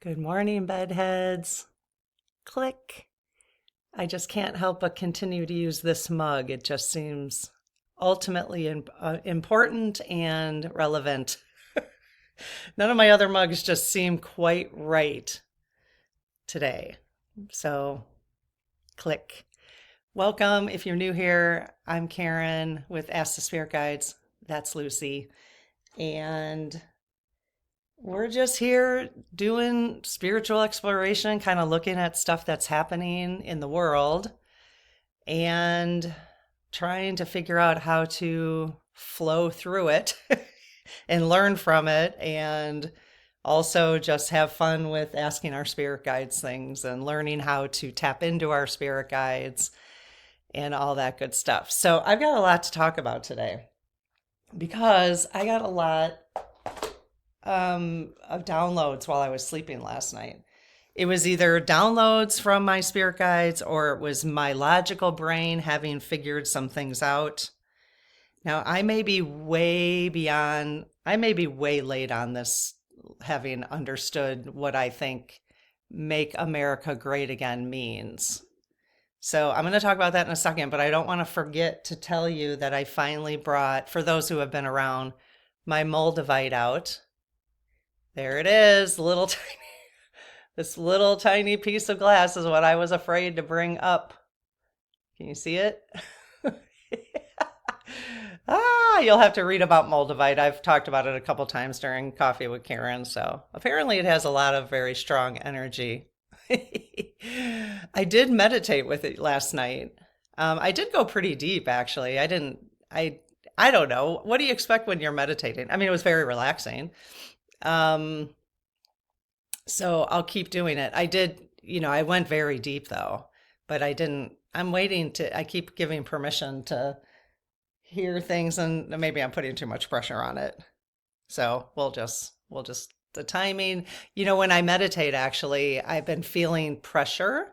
Good morning, bedheads. Click. I just can't help but continue to use this mug. It just seems ultimately important and relevant. None of my other mugs just seem quite right today. So, click. Welcome. If you're new here, I'm Karen with Ask the Spirit Guides. That's Lucy. And we're just here doing spiritual exploration, kind of looking at stuff that's happening in the world and trying to figure out how to flow through it and learn from it, and also just have fun with asking our spirit guides things and learning how to tap into our spirit guides and all that good stuff. So, I've got a lot to talk about today because I got a lot of downloads while I was sleeping last night. It was either downloads from my spirit guides or it was my logical brain having figured some things out. Now, I may be way late on this, having understood what I think Make America Great Again means. So I'm going to talk about that in a second, but I don't want to forget to tell you that I finally brought, for those who have been around, my Moldavite out. There it is, this little tiny piece of glass is what I was afraid to bring up. Can you see it? You'll have to read about Moldavite. I've talked about it a couple times during Coffee with Karen, so apparently it has a lot of very strong energy. I did meditate with it last night. I did go pretty deep, actually. I don't know. What do you expect when you're meditating? I mean, it was very relaxing. Um, so I'll keep doing it. I went very deep though, but I keep giving permission to hear things, and maybe I'm putting too much pressure on it. So the timing, when I meditate, actually, I've been feeling pressure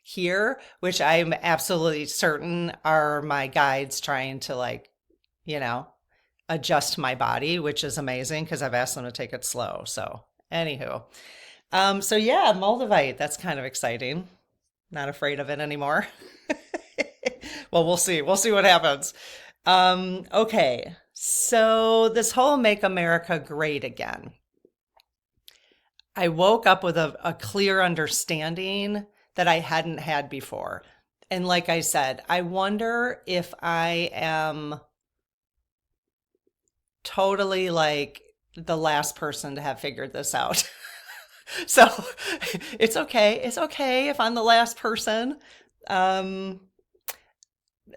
here, which I'm absolutely certain are my guides trying to you know, adjust my body, which is amazing because I've asked them to take it slow. So, anywho, so yeah, Moldavite, that's kind of exciting. Not afraid of it anymore. Well, we'll see. We'll see what happens. Okay, so this whole Make America Great Again. I woke up with a clear understanding that I hadn't had before. And like I said, I wonder if I am totally like the last person to have figured this out. So it's okay. It's okay if I'm the last person. Um,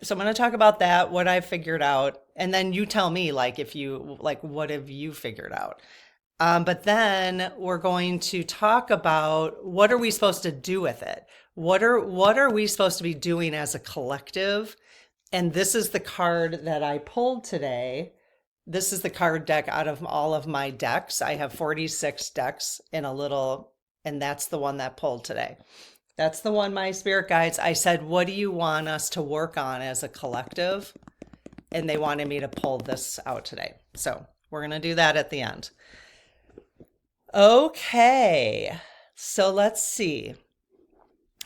so I'm going to talk about that, what I've figured out, and then you tell me, what have you figured out? But then we're going to talk about what are we supposed to do with it? What are we supposed to be doing as a collective? And this is the card that I pulled today. This is the card deck out of all of my decks. I have 46 decks and that's the one that pulled today. That's the one my spirit guides. I said, what do you want us to work on as a collective? And they wanted me to pull this out today. So we're going to do that at the end. Okay, so let's see.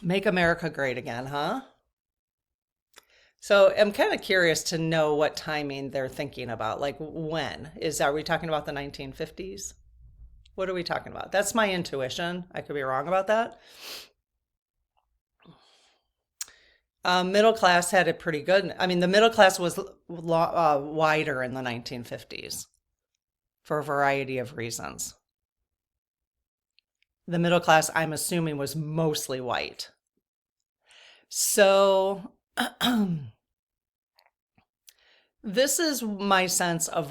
Make America Great Again, huh? So I'm kind of curious to know what timing they're thinking about. Like are we talking about the 1950s? What are we talking about? That's my intuition. I could be wrong about that. Middle class had it pretty good. I mean, the middle class was wider in the 1950s for a variety of reasons. The middle class, I'm assuming, was mostly white. So this is my sense of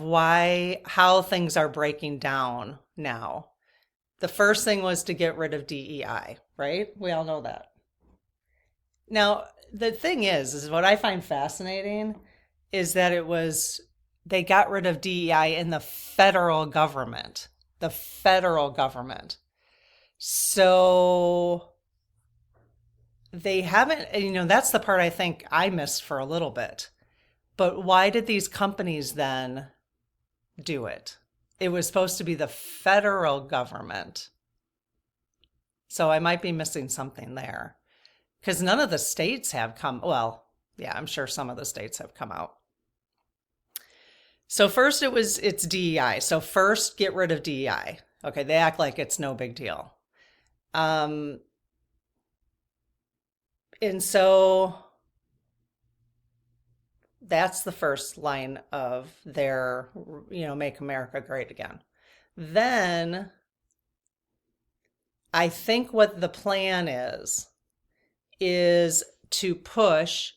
how things are breaking down now. The first thing was to get rid of DEI, right? We all know that. Now, the thing is what I find fascinating is that they got rid of DEI in the federal government. The federal government. So they haven't, that's the part I think I missed for a little bit. But why did these companies then do it? It was supposed to be the federal government So I might be missing something there because none of the states have come. Well, yeah, I'm sure some of the states have come out. So first it's DEI. So first get rid of DEI. Okay, they act like it's no big deal. Um, and so that's the first line of their, Make America Great Again. Then I think what the plan is to push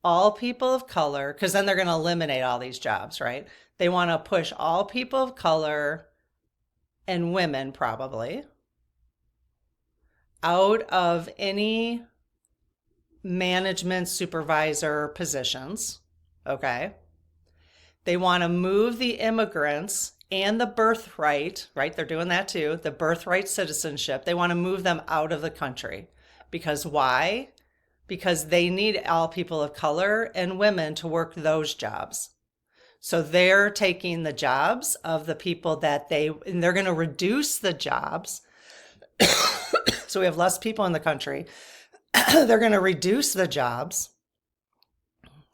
all people of color, because then they're going to eliminate all these jobs, right? They want to push all people of color and women probably out of any management supervisor positions. Okay. They want to move the immigrants and the birthright, right? They're doing that too. The birthright citizenship. They want to move them out of the country. Because why? Because they need all people of color and women to work those jobs. So they're taking the jobs of the people and they're going to reduce the jobs. So we have less people in the country. They're going to reduce the jobs,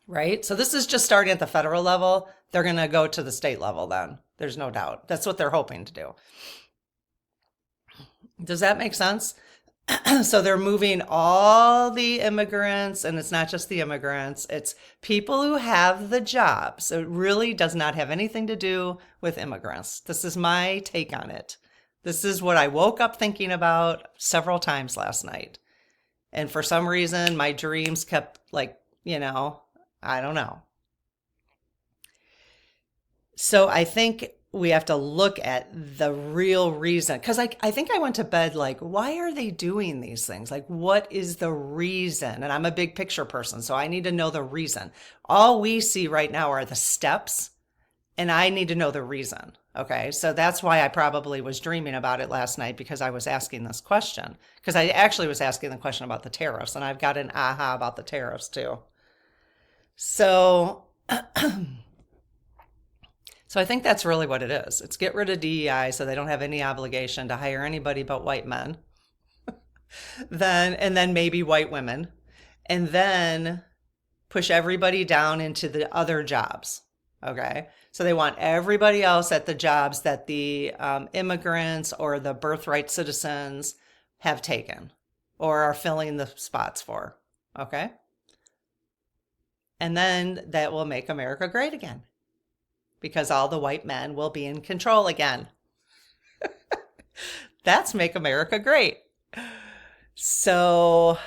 right? So this is just starting at the federal level. They're going to go to the state level then. There's no doubt. That's what they're hoping to do. Does that make sense? So they're moving all the immigrants, and it's not just the immigrants, it's people who have the jobs. So it really does not have anything to do with immigrants. This is my take on it. This is what I woke up thinking about several times last night. And for some reason, my dreams kept I don't know. So I think we have to look at the real reason. Because I think I went to bed like, why are they doing these things? Like, what is the reason? And I'm a big picture person, so I need to know the reason. All we see right now are the steps, and I need to know the reason. Okay, so that's why I probably was dreaming about it last night, because I was asking this question. Because I actually was asking the question about the tariffs, and I've got an aha about the tariffs too. So... So I think that's really what it is. It's get rid of DEI so they don't have any obligation to hire anybody but white men. then maybe white women. And then push everybody down into the other jobs. Okay. So they want everybody else at the jobs that the immigrants or the birthright citizens have taken or are filling the spots for. Okay. And then that will make America great again, because all the white men will be in control again. That's make America great. So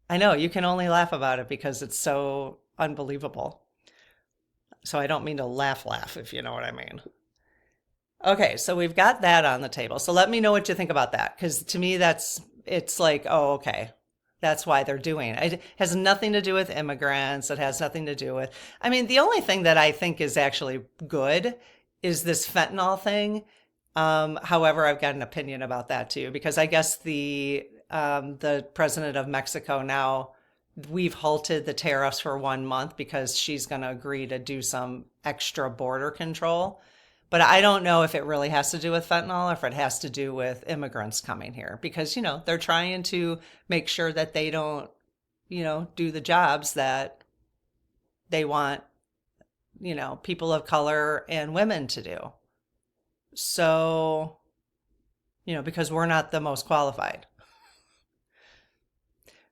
I know you can only laugh about it because it's so unbelievable. So I don't mean to laugh, if you know what I mean. Okay, so we've got that on the table. So let me know what you think about that, because to me it's like, oh, okay. That's why they're doing it. It has nothing to do with immigrants. It has nothing to do with, the only thing that I think is actually good is this fentanyl thing. However, I've got an opinion about that too, because I guess the president of Mexico now, we've halted the tariffs for 1 month because she's going to agree to do some extra border control. But I don't know if it really has to do with fentanyl or if it has to do with immigrants coming here, because, they're trying to make sure that they don't, do the jobs that they want, people of color and women to do. So, because we're not the most qualified.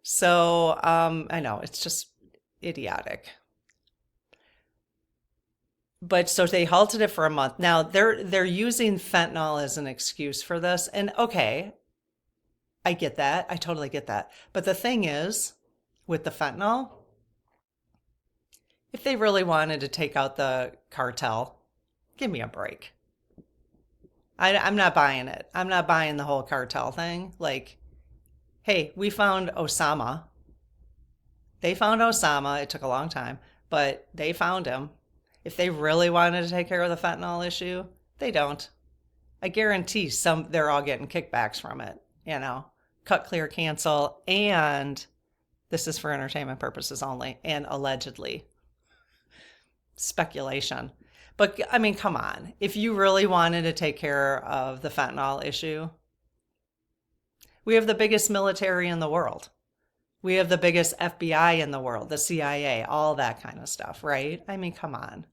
So I know it's just idiotic. But so they halted it for a month. Now they're using fentanyl as an excuse for this. And okay, I get that. I totally get that. But the thing is, with the fentanyl, if they really wanted to take out the cartel, give me a break. I'm not buying it. I'm not buying the whole cartel thing. Like, hey, we found Osama. They found Osama. It took a long time, but they found him. If they really wanted to take care of the fentanyl issue, they don't. I guarantee they're all getting kickbacks from it, cut, clear, cancel, and this is for entertainment purposes only, and allegedly. Speculation. But come on. If you really wanted to take care of the fentanyl issue, We have the biggest military in the world. We have the biggest FBI in the world, the CIA, all that kind of stuff, right? I mean, come on.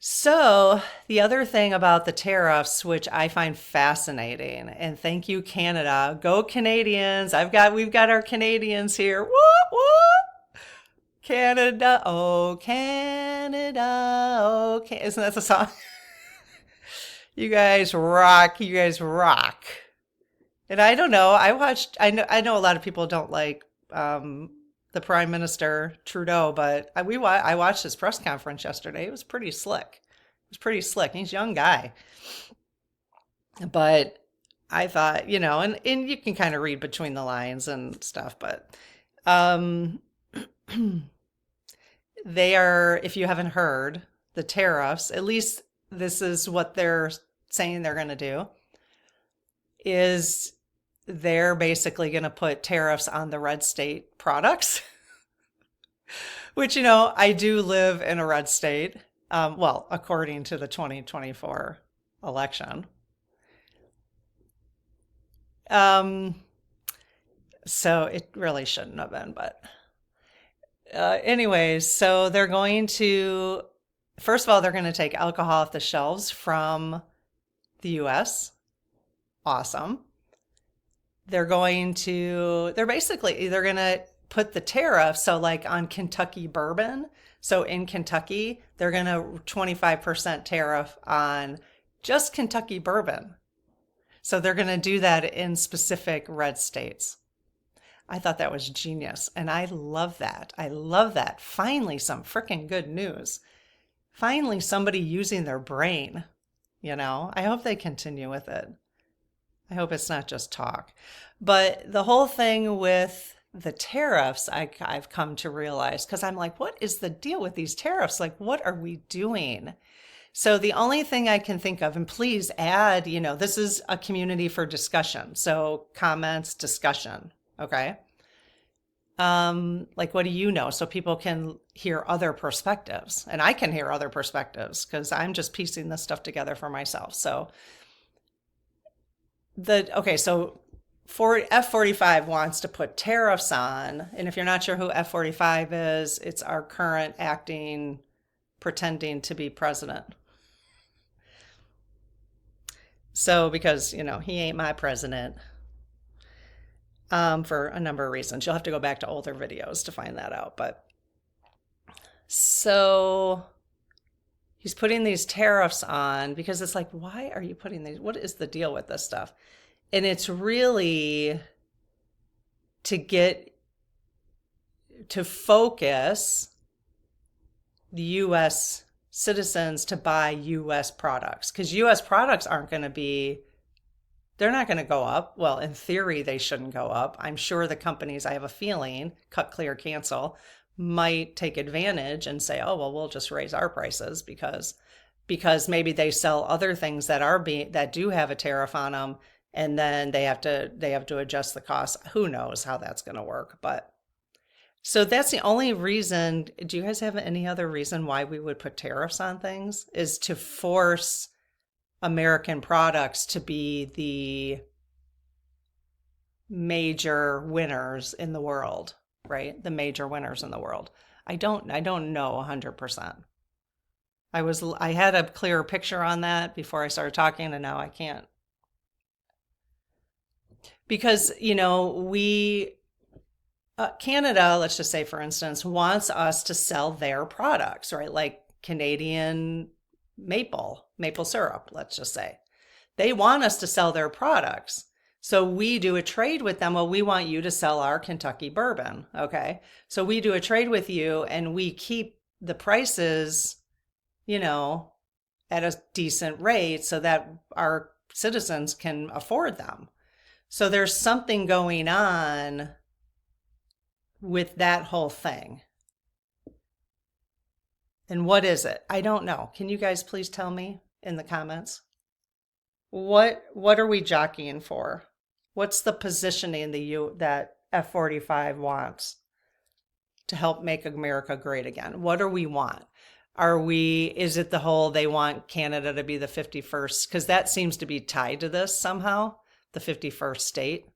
So, the other thing about the tariffs, which I find fascinating, and thank you, Canada. Go Canadians. We've got our Canadians here. Whoop, whoop. Canada, oh, Canada, oh, isn't that the song? You guys rock. You guys rock. And I don't know. I know a lot of people don't like the Prime Minister Trudeau, but I watched his press conference yesterday. It was pretty slick. It was pretty slick. He's a young guy. But I thought, and you can kind of read between the lines and stuff, but they are, if you haven't heard, the tariffs, at least this is what they're saying they're going to do, is they're basically going to put tariffs on the red state products, which, I do live in a red state. Well, according to the 2024 election. So it really shouldn't have been, but anyways, so they're going to, first of all, they're going to take alcohol off the shelves from the US. Awesome. They're going to put the tariff, so like on Kentucky bourbon. So in Kentucky, they're going to 25% tariff on just Kentucky bourbon. So they're going to do that in specific red states. I thought that was genius. And I love that. I love that. Finally, some freaking good news. Finally, somebody using their brain. I hope they continue with it. I hope it's not just talk. But the whole thing with the tariffs, I've come to realize, because I'm like, what is the deal with these tariffs? Like, what are we doing? So the only thing I can think of, and please add, this is a community for discussion. So comments, discussion. Okay. Like, what do you know? So people can hear other perspectives, and I can hear other perspectives because I'm just piecing this stuff together for myself. So so F-45 wants to put tariffs on, and if you're not sure who F-45 is, it's our current pretending to be president. So because, he ain't my president, for a number of reasons. You'll have to go back to older videos to find that out. But so he's putting these tariffs on because it's like, why are you putting these? What is the deal with this stuff? And it's really to focus the U.S. citizens to buy U.S. products, because U.S. products they're not going to go up. Well, in theory, they shouldn't go up. I'm sure the companies, I have a feeling, cut, clear, cancel, might take advantage and say, oh, well, we'll just raise our prices because maybe they sell other things that do have a tariff on them, and then they have to adjust the cost. Who knows how that's going to work? But so that's the only reason. Do you guys have any other reason why we would put tariffs on things? Is to force American products to be the major winners in the world, right? The major winners in the world. I don't know 100%. I had a clearer picture on that before I started talking, and now I can't. Because, Canada, let's just say, for instance, wants us to sell their products, right? Like Canadian maple syrup, let's just say. They want us to sell their products. So we do a trade with them. Well, we want you to sell our Kentucky bourbon. Okay. So we do a trade with you, and we keep the prices, at a decent rate so that our citizens can afford them. So there's something going on with that whole thing. And what is it? I don't know. Can you guys please tell me in the comments? What are we jockeying for? What's the positioning that F-45 wants to help make America great again? What do we want? Is it the whole they want Canada to be the 51st? Because that seems to be tied to this somehow. the 51st state?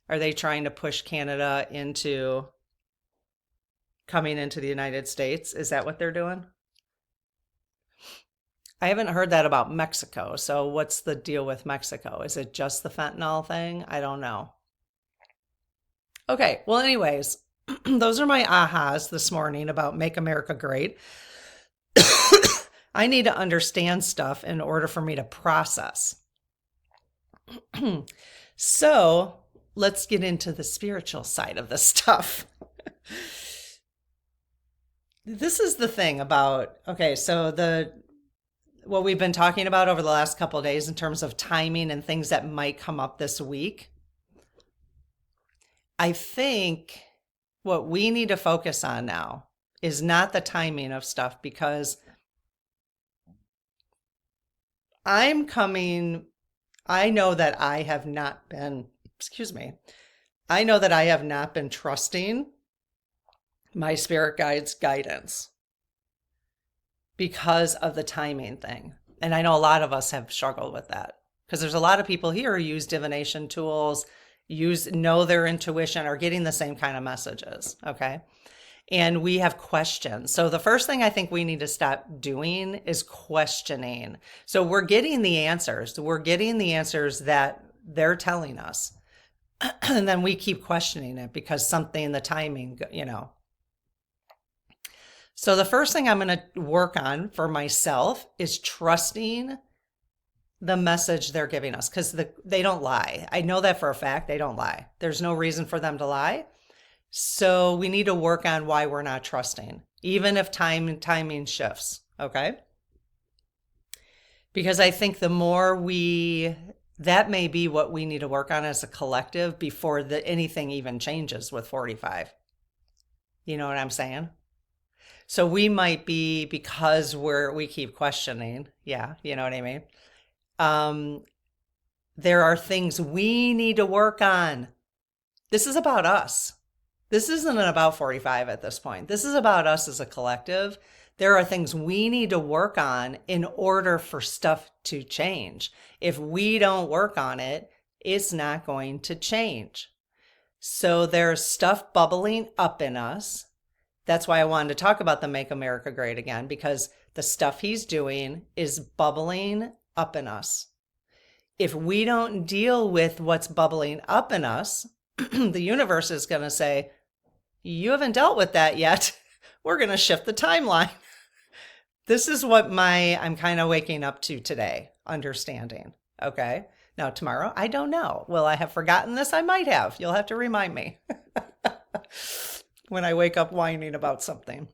Are they trying to push Canada into coming into the United States? Is that what they're doing? I haven't heard that about Mexico. So what's the deal with Mexico? Is it just the fentanyl thing? I don't know. Okay, well, anyways, those are my ahas this morning about Make America Great. I need to understand stuff in order for me to process. So let's get into the spiritual side of this stuff. This is the thing about, okay, so what we've been talking about over the last couple of days in terms of timing and things that might come up this week. I think what we need to focus on now is not the timing of stuff, because I know that I have not been, I know that I have not been trusting my spirit guides' guidance because of the timing thing. And I know a lot of us have struggled with that, because there's a lot of people here who use divination tools, know their intuition, are getting the same kind of messages, okay? And we have questions. So the first thing I think we need to stop doing is questioning. So we're getting the answers. We're getting the answers that they're telling us. And then we keep questioning it because the timing, So the first thing I'm going to work on for myself is trusting the message they're giving us, because they don't lie. I know that for a fact. They don't lie. There's no reason for them to lie. So we need to work on why we're not trusting, even if timing shifts, okay? Because I think the more that may be what we need to work on as a collective before anything even changes with 45. You know what I'm saying? So we might be, because we keep questioning, yeah, you know what I mean? There are things we need to work on. This is about us. This isn't about 45 at this point. This is about us as a collective. There are things we need to work on in order for stuff to change. If we don't work on it, it's not going to change. So there's stuff bubbling up in us. That's why I wanted to talk about the Make America Great again, because the stuff he's doing is bubbling up in us. If we don't deal with what's bubbling up in us, the universe is going to say, you haven't dealt with that yet. We're going to shift the timeline. This is what I'm kind of waking up to today, understanding. Okay. Now, tomorrow, I don't know. Will I have forgotten this? I might have. You'll have to remind me when I wake up whining about something.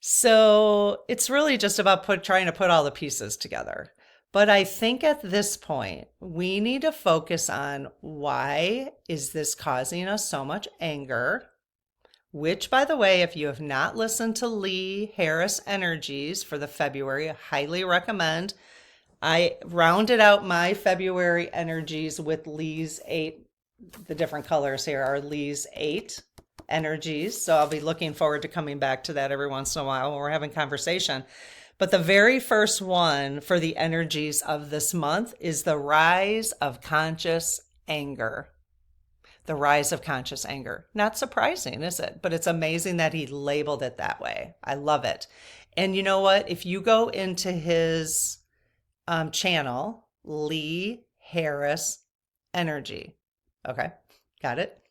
So it's really just about trying to put all the pieces together. But I think at this point, we need to focus on, why is this causing us so much anger? Which, by the way, if you have not listened to Lee Harris Energies for the February, I highly recommend. I rounded out my February energies with Lee's 8. The different colors here are Lee's 8 energies. So I'll be looking forward to coming back to that every once in a while when we're having conversation. But the very first one for the energies of this month is the rise of conscious anger. The rise of conscious anger. Not surprising, is it? But it's amazing that he labeled it that way. I love it. And you know what? If you go into his channel, Lee Harris Energy. Okay, got it?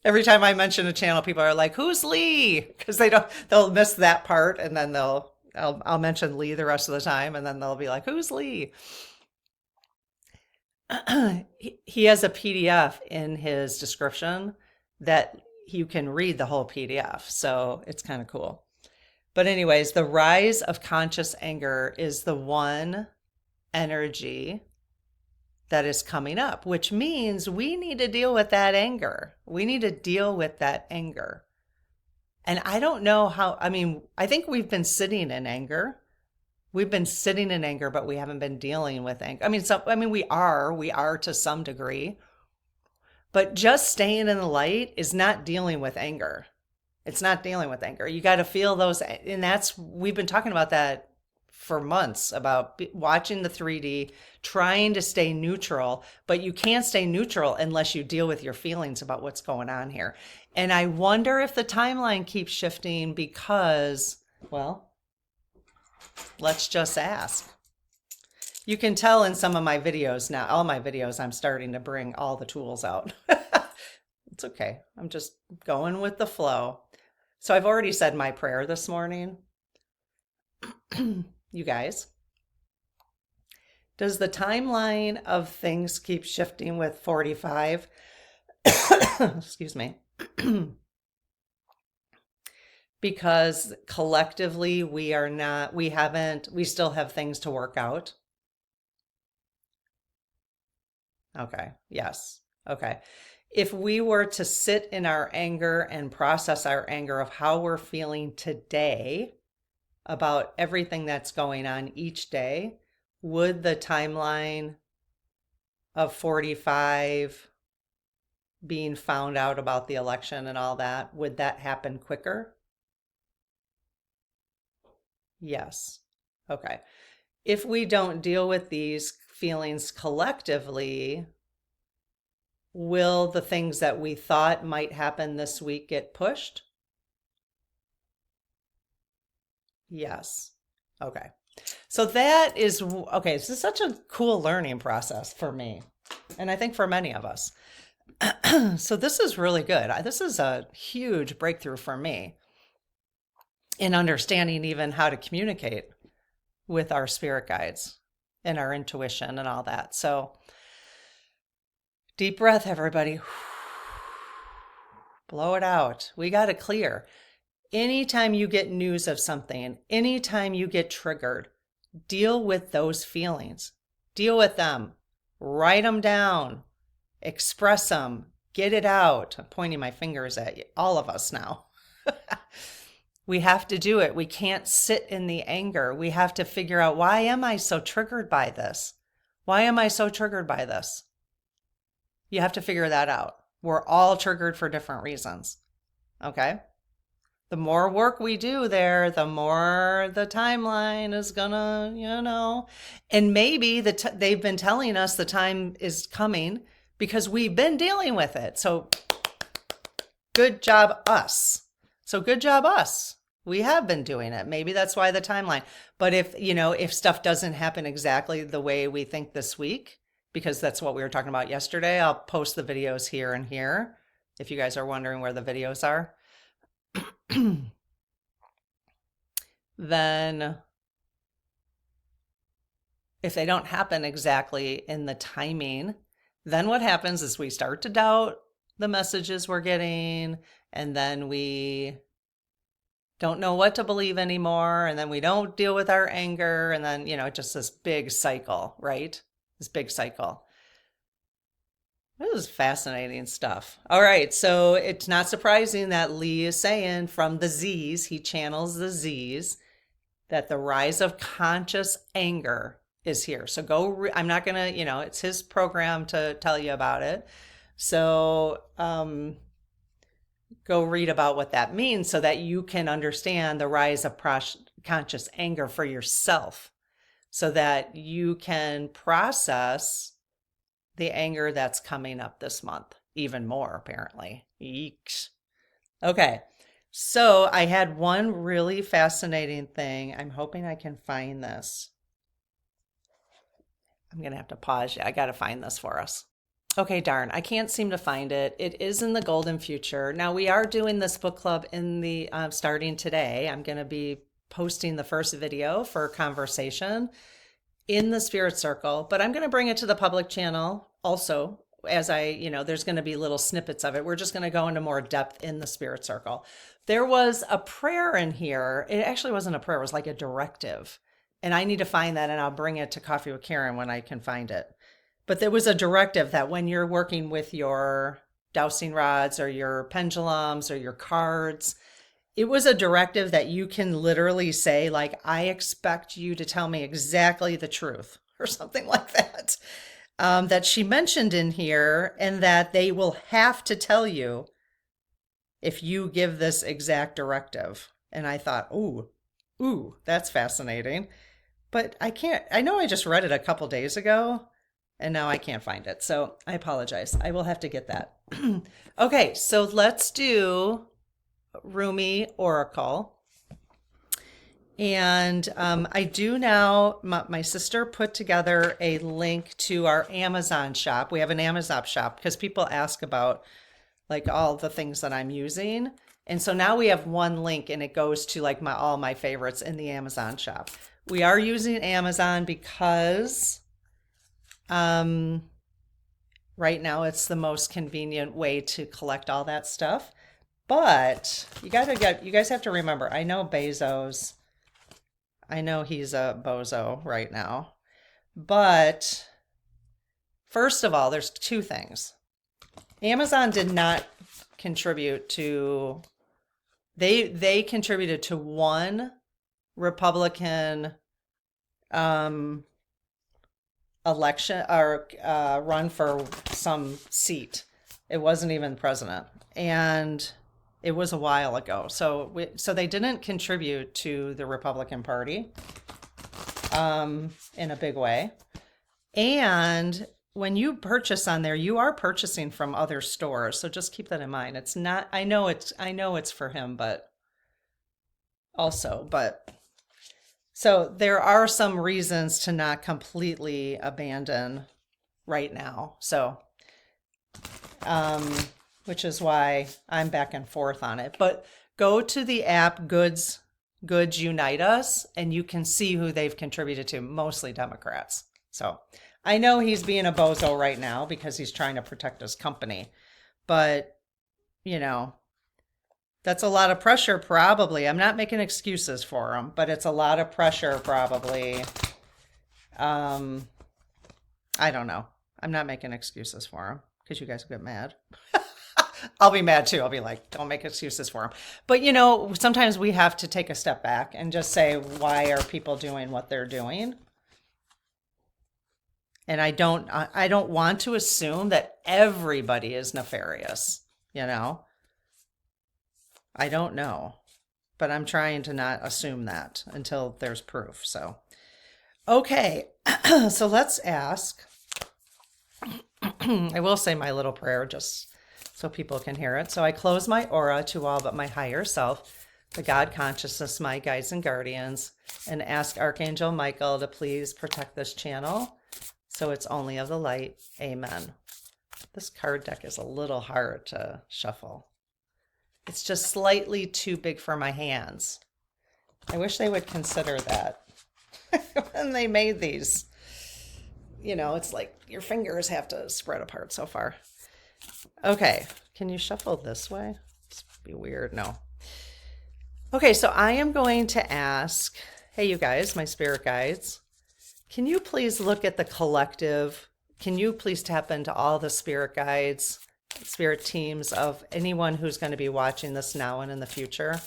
Every time I mention a channel, people are like, who's Lee? Because they'll miss that part, and then I'll mention Lee the rest of the time, and then they'll be like, who's Lee? He has a PDF in his description that you can read the whole PDF. So it's kind of cool. But anyways, the rise of conscious anger is the one energy that is coming up, which means we need to deal with that anger. We need to deal with that anger. And I don't know how, I think we've been sitting in anger. We've been sitting in anger, but we haven't been dealing with anger. We are to some degree, but just staying in the light is not dealing with anger. It's not dealing with anger. You got to feel those. And we've been talking about that for months about watching the 3D, trying to stay neutral, but you can't stay neutral unless you deal with your feelings about what's going on here. And I wonder if the timeline keeps shifting because, well, let's just ask. You can tell in some of my videos now, all my videos, I'm starting to bring all the tools out. It's okay. I'm just going with the flow. So I've already said my prayer this morning. You guys, does the timeline of things keep shifting with 45? Excuse me. Because collectively we still have things to work out. Okay. Yes. Okay. If we were to sit in our anger and process our anger of how we're feeling today about everything that's going on each day, would the timeline of 45 being found out about the election and all that, would that happen quicker? Yes. Okay. If we don't deal with these feelings collectively, will the things that we thought might happen this week get pushed? Yes. Okay. So that is, okay, this is such a cool learning process for me, and I think for many of us. So this is really good. This is a huge breakthrough for me in understanding even how to communicate with our spirit guides and our intuition and all that. So deep breath, everybody. Blow it out. We got to clear. Anytime you get news of something, anytime you get triggered, deal with those feelings. Deal with them. Write them down. Express them. Get it out. I'm pointing my fingers at you, all of us now. We have to do it. We can't sit in the anger. We have to figure out, why am I so triggered by this? Why am I so triggered by this? You have to figure that out. We're all triggered for different reasons. Okay? The more work we do there, the more the timeline is gonna, and maybe they've been telling us the time is coming because we've been dealing with it. So good job us. We have been doing it. Maybe that's why the timeline. But if stuff doesn't happen exactly the way we think this week, because that's what we were talking about yesterday, I'll post the videos here and here if you guys are wondering where the videos are. Then if they don't happen exactly in the timing, then what happens is we start to doubt the messages we're getting, and then we don't know what to believe anymore, and then we don't deal with our anger, and then, just this big cycle, right? This big cycle. This is fascinating stuff. All right, so it's not surprising that Lee is saying from the Z's, he channels the Z's, that the rise of conscious anger is here. So I'm not going to, it's his program to tell you about it. So go read about what that means so that you can understand the rise of conscious anger for yourself, so that you can process the anger that's coming up this month even more, apparently. Eeks. Okay. So I had one really fascinating thing. I'm hoping I can find this. I'm going to have to pause. I got to find this for us. Okay, darn. I can't seem to find it. It is in the Golden Future. Now, we are doing this book club in the starting today. I'm going to be posting the first video for conversation in the Spirit Circle, but I'm going to bring it to the public channel also, as there's going to be little snippets of it. We're just going to go into more depth in the Spirit Circle. There was a prayer in here. It actually wasn't a prayer. It was like a directive. And I need to find that, and I'll bring it to Coffee with Karen when I can find it. But there was a directive that when you're working with your dowsing rods or your pendulums or your cards, it was a directive that you can literally say, like, I expect you to tell me exactly the truth, or something like that. That she mentioned in here, and that they will have to tell you if you give this exact directive. And I thought, ooh, that's fascinating. but I can't, I know I just read it a couple days ago and now I can't find it. So I apologize. I will have to get that. Okay, so let's do Rumi Oracle. And I do now, my sister put together a link to our Amazon shop. We have an Amazon shop because people ask about like all the things that I'm using. And so now we have one link and it goes to like all my favorites in the Amazon shop. We are using Amazon because right now it's the most convenient way to collect all that stuff. But you guys have to remember, I know Bezos, I know he's a bozo right now. But first of all, there's two things. Amazon did not contribute to, they contributed to one Republican election or run for some seat. It wasn't even president. And it was a while ago. So they didn't contribute to the Republican Party in a big way. And when you purchase on there, you are purchasing from other stores. So just keep that in mind. It's not, I know it's for him, but so there are some reasons to not completely abandon right now. So, which is why I'm back and forth on it. But go to the app Goods Unite Us, and you can see who they've contributed to, mostly Democrats. So I know he's being a bozo right now because he's trying to protect his company. But, you know, that's a lot of pressure probably. I'm not making excuses for him, but it's a lot of pressure probably. I don't know. I'm not making excuses for him because you guys will get mad. I'll be mad too. I'll be like, don't make excuses for him. But you know, sometimes we have to take a step back and just say, why are people doing what they're doing? And I don't want to assume that everybody is nefarious, you know? I don't know, but I'm trying to not assume that until there's proof. So, okay. So let's ask. I will say my little prayer just so people can hear it. So I close my aura to all but my higher self, the God consciousness, my guides and guardians, and ask Archangel Michael to please protect this channel so it's only of the light. Amen. This card deck is a little hard to shuffle. It's just slightly too big for my hands. I wish they would consider that when they made these. You know, it's like your fingers have to spread apart so far. Okay, can you shuffle this way? This would be weird. No. Okay, so I am going to ask, hey, you guys, my spirit guides, can you please look at the collective? Can you please tap into all the spirit guides, spirit teams of anyone who's going to be watching this now and in the future?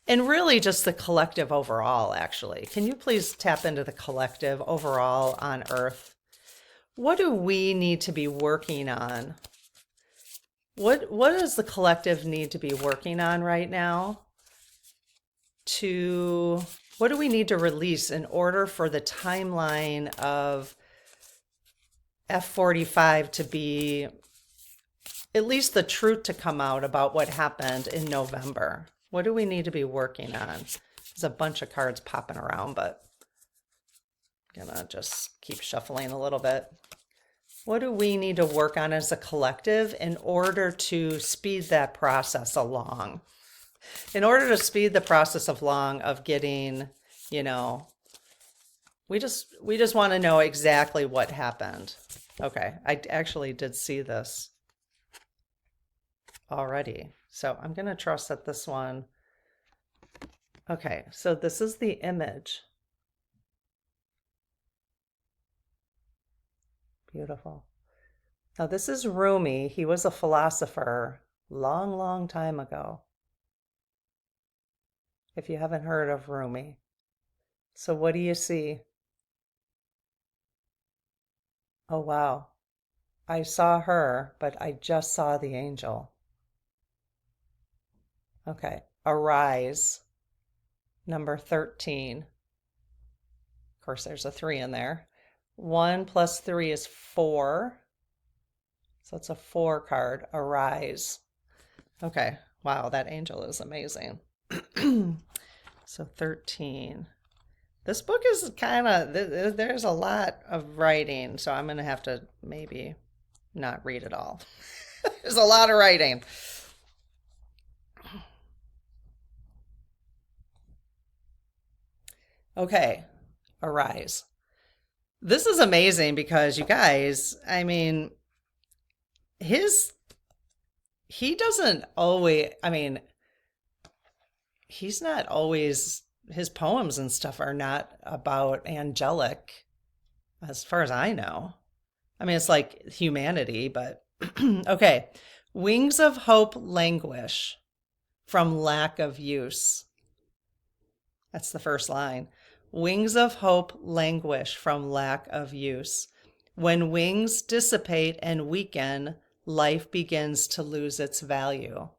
And really just the collective overall, actually. Can you please tap into the collective overall on Earth? What do we need to be working on? What does the collective need to be working on right now? What do we need to release in order for the timeline of F45 to be, at least the truth to come out about what happened in November? What do we need to be working on? There's a bunch of cards popping around, but I'm gonna just keep shuffling a little bit. What do we need to work on as a collective in order to speed that process along? In order to speed the process along of getting, you know, we just want to know exactly what happened. Okay, I actually did see this already. So I'm going to trust that this one. Okay, so this is the image. Beautiful. Now this is Rumi. He was a philosopher long, long time ago. If you haven't heard of Rumi. So what do you see? Oh, wow. I saw her, but I just saw the angel. Okay. Arise. Number 13. Of course, there's a 3 in there. 1 plus 3 is 4. So it's a 4 card, arise. Okay, wow, that angel is amazing. So 13. This book is kind of, there's a lot of writing, so I'm going to have to maybe not read it all. There's a lot of writing. Okay, arise. This is amazing because you guys, I mean, he doesn't always, I mean, he's not always, his poems and stuff are not about angelic, as far as I know. I mean, it's like humanity, but okay. Wings of hope languish from lack of use. That's the first line. Wings of hope languish from lack of use. When wings dissipate and weaken, life begins to lose its value.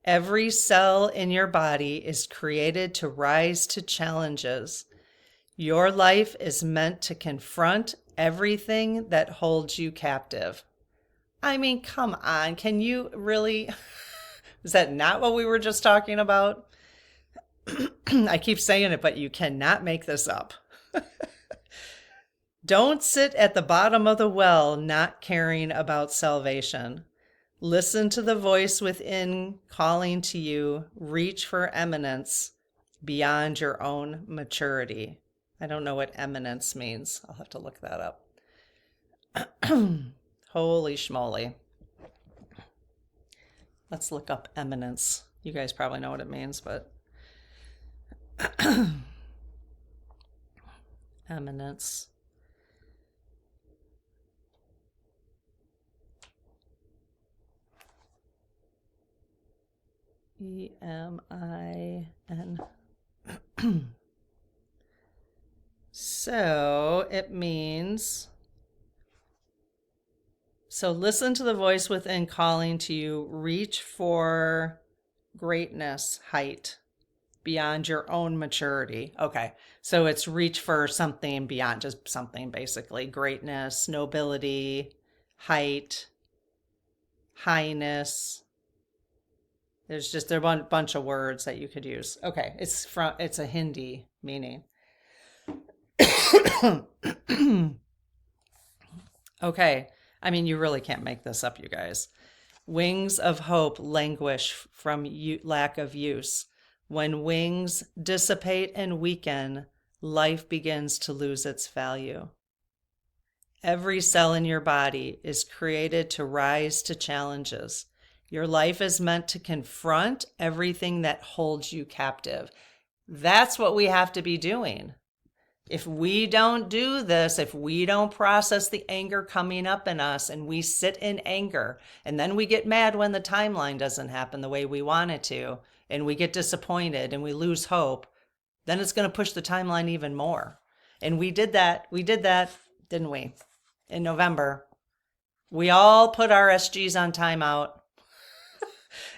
Every cell in your body is created to rise to challenges. Your life is meant to confront everything that holds you captive. I mean, come on. Can you really? Is that not what we were just talking about? I keep saying it, but you cannot make this up. Don't sit at the bottom of the well not caring about salvation. Listen to the voice within calling to you. Reach for eminence beyond your own maturity. I don't know what eminence means. I'll have to look that up. Holy schmoly. Let's look up eminence. You guys probably know what it means, but eminence. E-M-I-N. So it means, so listen to the voice within calling to you, reach for greatness, height, beyond your own maturity. Okay, so it's reach for something beyond just something, basically. Greatness, nobility, height, highness. There are a bunch of words that you could use. Okay, it's a Hindi meaning. Okay, I mean, you really can't make this up, you guys. Wings of hope languish from lack of use. When wings dissipate and weaken, life begins to lose its value. Every cell in your body is created to rise to challenges. Your life is meant to confront everything that holds you captive. That's what we have to be doing. If we don't do this, if we don't process the anger coming up in us and we sit in anger, and then we get mad when the timeline doesn't happen the way we want it to, and we get disappointed and we lose hope, then it's going to push the timeline even more. And we did that, didn't we? In November, we all put our SGs on timeout.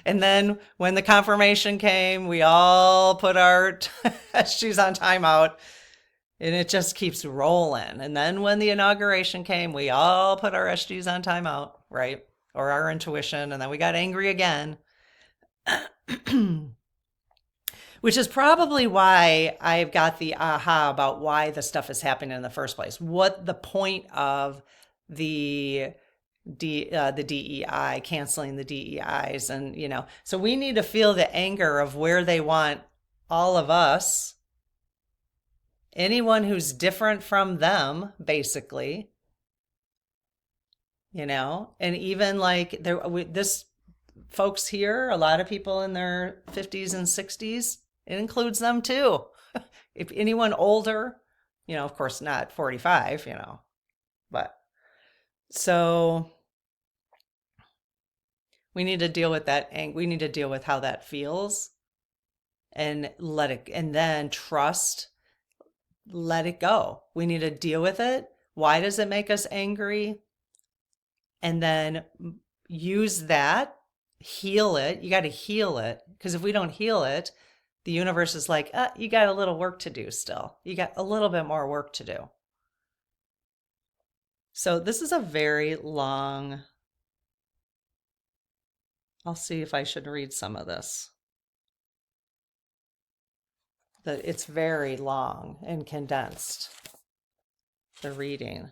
And then when the confirmation came, we all put our SGs on timeout. And it just keeps rolling. And then when the inauguration came, we all put our SGs on timeout, right? Or our intuition. And then we got angry again. Which is probably why I've got the aha about why the stuff is happening in the first place. What the point of the DEI, canceling the DEIs. And, so we need to feel the anger of where they want all of us, anyone who's different from them, basically, and even like this folks here, a lot of people in their 50s and 60s, it includes them too. If anyone older, of course not 45, but so we need to deal with that anger. We need to deal with how that feels and let it, and then trust. Let it go. We need to deal with it. Why does it make us angry? And then use that, heal it. You got to heal it, because if we don't heal it, The universe is like, you got a little work to do still. You got a little bit more work to do. So this is a very long, I'll see if I should read some of this. It's very long and condensed, the reading.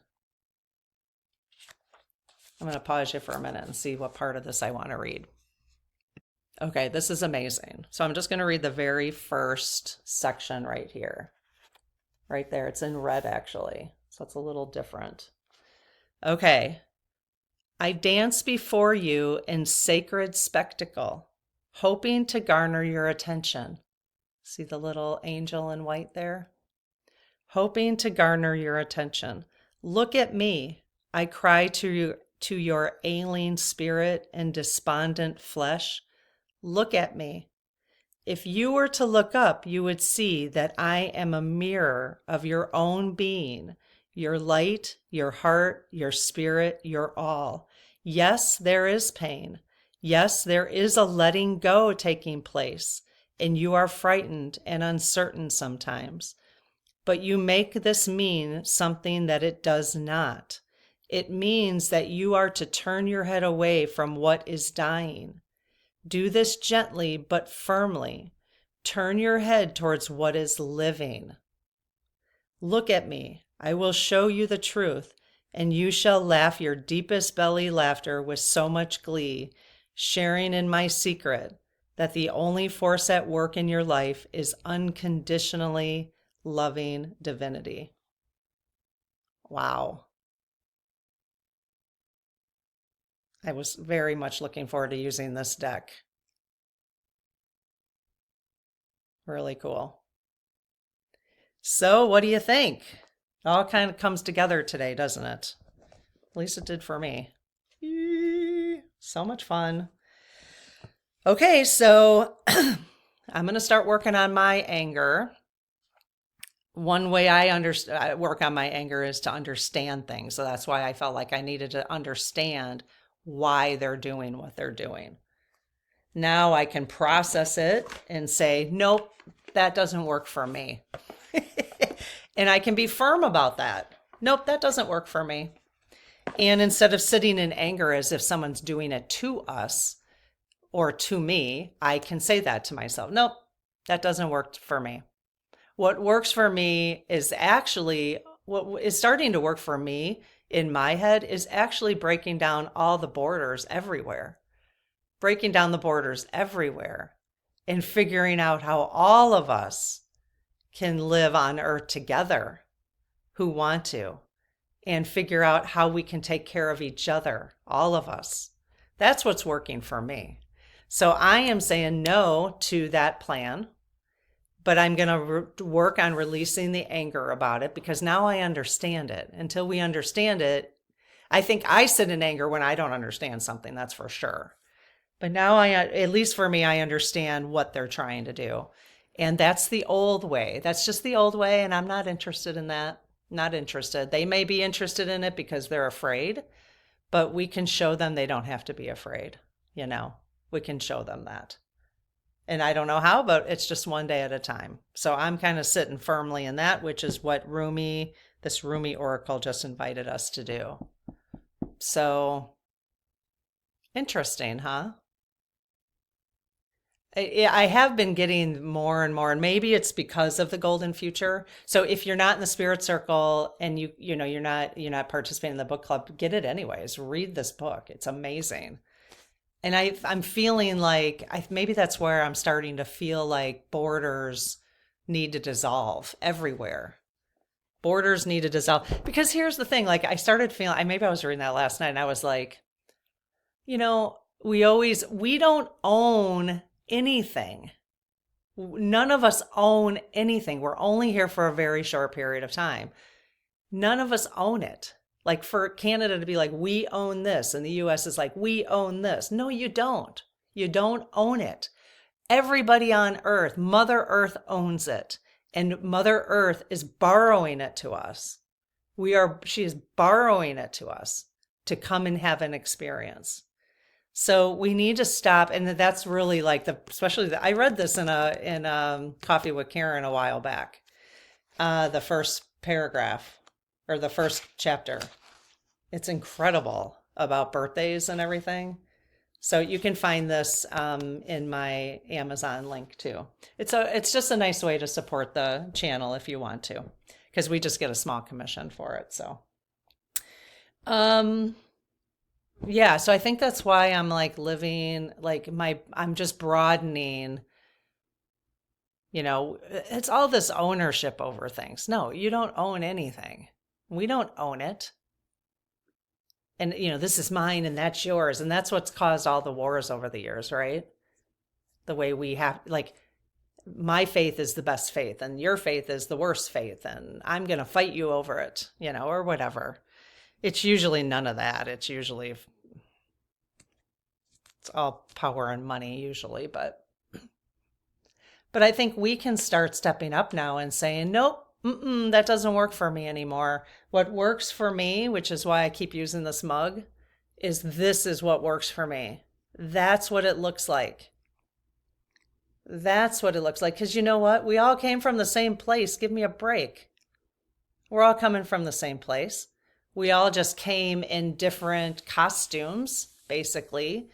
I'm going to pause you for a minute and see what part of this I want to read. Okay, this is amazing. So I'm just going to read the very first section right here. Right there. It's in red, actually. So it's a little different. Okay. I dance before you in sacred spectacle, hoping to garner your attention. See the little angel in white there? Hoping to garner your attention. Look at me. I cry to your ailing spirit and despondent flesh. Look at me. If you were to look up, you would see that I am a mirror of your own being, your light, your heart, your spirit, your all. Yes, there is pain. Yes, there is a letting go taking place, and you are frightened and uncertain sometimes. But you make this mean something that it does not. It means that you are to turn your head away from what is dying. Do this gently but firmly. Turn your head towards what is living. Look at me. I will show you the truth, and you shall laugh your deepest belly laughter with so much glee, sharing in my secret that the only force at work in your life is unconditionally loving divinity. Wow. I was very much looking forward to using this deck. Really cool. So what do you think? It all kind of comes together today, doesn't it? At least it did for me. Eee, so much fun. Okay, so I'm going to start working on my anger. One way I work on my anger is to understand things. So that's why I felt like I needed to understand why they're doing what they're doing. Now I can process it and say, nope, that doesn't work for me. And I can be firm about that. Nope, that doesn't work for me. And instead of sitting in anger as if someone's doing it to us or to me, I can say that to myself. Nope, that doesn't work for me. What works for me is actually, what is starting to work for me in my head is actually breaking down all the borders everywhere. Breaking down the borders everywhere and figuring out how all of us can live on earth together who want to, and figure out how we can take care of each other, all of us. That's what's working for me. So I am saying no to that plan, but I'm going to work on releasing the anger about it because now I understand it. Until we understand it, I think I sit in anger when I don't understand something, that's for sure. But now at least for me, I understand what they're trying to do. And that's the old way. That's just the old way. And I'm not interested in that. Not interested. They may be interested in it because they're afraid, but we can show them they don't have to be afraid. You know, we can show them that. And I don't know how, but it's just one day at a time. So I'm kind of sitting firmly in that, which is what this Rumi Oracle just invited us to do. So interesting, huh? I have been getting more and more, and maybe it's because of the golden future. So if you're not in the spirit circle and you're not participating in the book club, get it anyways. Read this book. It's amazing. And I'm feeling like maybe that's where I'm starting to feel like borders need to dissolve everywhere. Borders need to dissolve. Because here's the thing, like I started feeling, maybe I was reading that last night and I was like, we don't own anything. None of us own anything. We're only here for a very short period of time. None of us own it. Like for Canada to be like, we own this, and the US is like, we own this. No, you don't. You don't own it. Everybody on Earth, Mother Earth owns it. And Mother Earth is borrowing it to us. She is borrowing it to us to come and have an experience. So we need to stop, and that's really like especially I read this in Coffee with Karen a while back. The first paragraph or the first chapter. It's incredible about birthdays and everything. So you can find this in my Amazon link too. It's just a nice way to support the channel if you want to, because we just get a small commission for it. So um yeah, so I think that's why I'm like living like I'm just broadening, it's all this ownership over things. No, you don't own anything. We don't own it. And this is mine and that's yours, and that's what's caused all the wars over the years, right? The way we have, like, my faith is the best faith and your faith is the worst faith, and I'm going to fight you over it, or whatever. It's usually none of that. It's all power and money usually, but I think we can start stepping up now and saying, nope, that doesn't work for me anymore. What works for me, which is why I keep using this mug, this is what works for me. That's what it looks like. That's what it looks like. Because you know what? We all came from the same place. Give me a break. We're all coming from the same place. We all just came in different costumes, basically,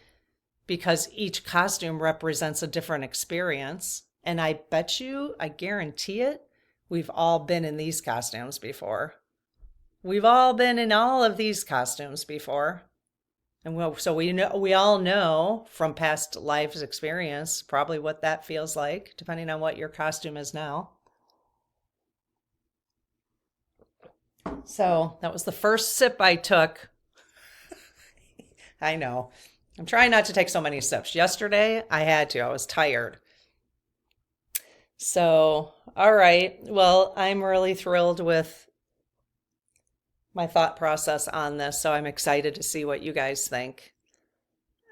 because each costume represents a different experience. And I bet you, I guarantee it, we've all been in these costumes before. We've all been in all of these costumes before. And so we all know from past life's experience probably what that feels like, depending on what your costume is now. So that was the first sip I took. I know. I'm trying not to take so many sips. Yesterday, I had to. I was tired. So, all right. Well, I'm really thrilled with my thought process on this. So I'm excited to see what you guys think.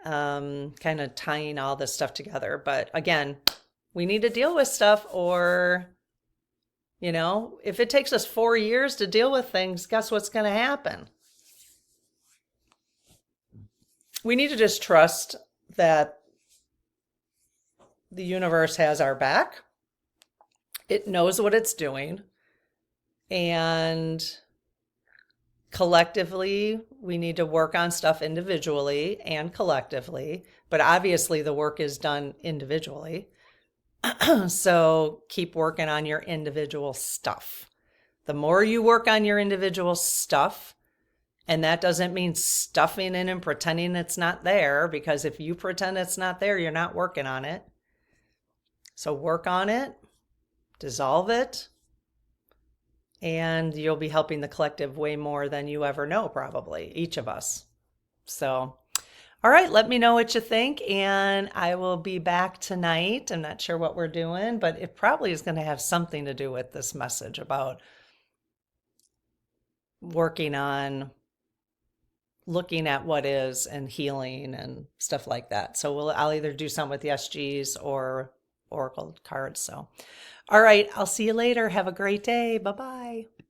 Kind of tying all this stuff together. But again, we need to deal with stuff, or, if it takes us 4 years to deal with things, guess what's going to happen? We need to just trust that the universe has our back. It knows what it's doing. And collectively, we need to work on stuff individually and collectively. But obviously, the work is done individually. So keep working on your individual stuff. The more you work on your individual stuff, and that doesn't mean stuffing it and pretending it's not there, because if you pretend it's not there, you're not working on it. So work on it, dissolve it, and you'll be helping the collective way more than you ever know, probably, each of us. So, all right, let me know what you think, and I will be back tonight. I'm not sure what we're doing, but it probably is going to have something to do with this message about working on looking at what is and healing and stuff like that. So I'll either do something with the SGs or Oracle cards. So, all right, I'll see you later. Have a great day. Bye-bye.